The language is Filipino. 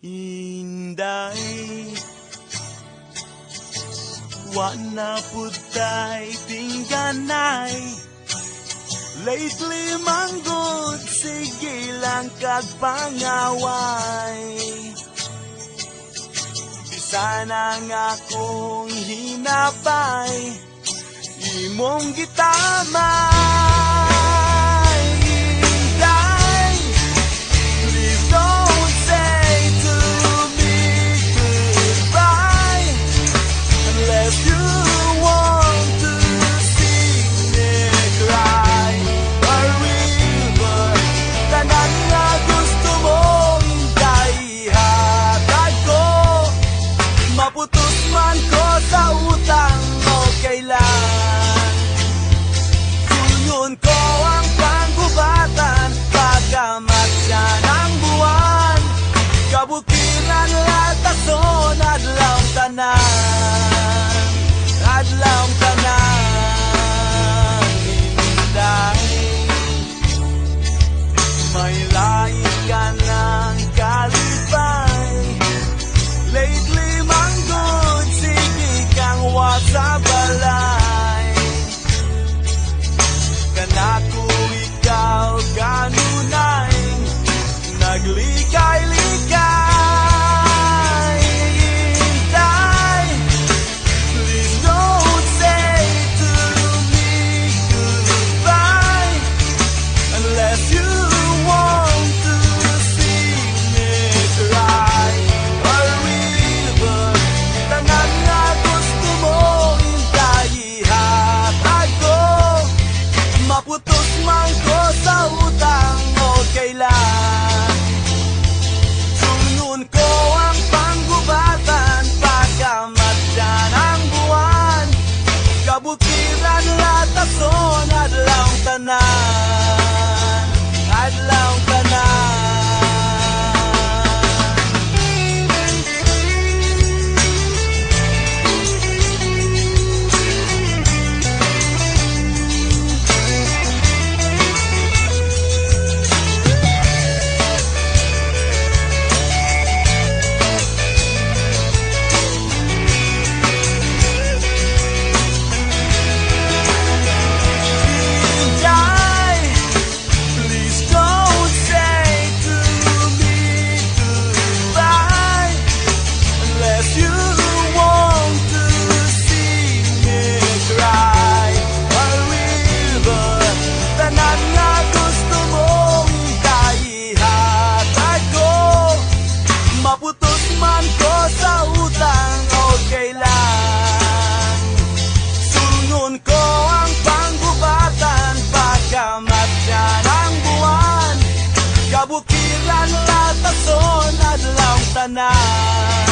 Inday, wa na putay tingganay. Lately manggod, sige lang kagpangaway. Bisa na nga akong hinapay, imong gitamay. Inday, please don't say to me goodbye unless you want to see me cry. A river, tanan nga gusto mong ihatag ko. Maputos man ko sa utang, okay lang. Sunyon ko ang panggubatan, pagkamat siya ng buwan. Kabukiran latason, adlaw tanan, adlaw tanan. Inday, may lain ka ng kalipay. Lately manggod, sige kang wasa balay. Kanako ikaw kanunay, naglikay-likay. Inday, please don't say to me goodbye unless you want to see me cry. A river, tanan nga gusto mo ihatag ko. Maputos man ko sa utang, okay lang. Sunod ko ang panggubatan, pagkamat dyan ang buwan. Kabukiran latason, adlaw tanan, adlaw tanan. Inday, please don't say to me goodbye unless you want to see me cry. A river, tanan nga gusto mong ihatag ko. Maputos man ko sa utang, okay lang. Sunod ko ang panggubatan, pagkamat dyan ang buwan. Kabukiran latason, adlaw tanan.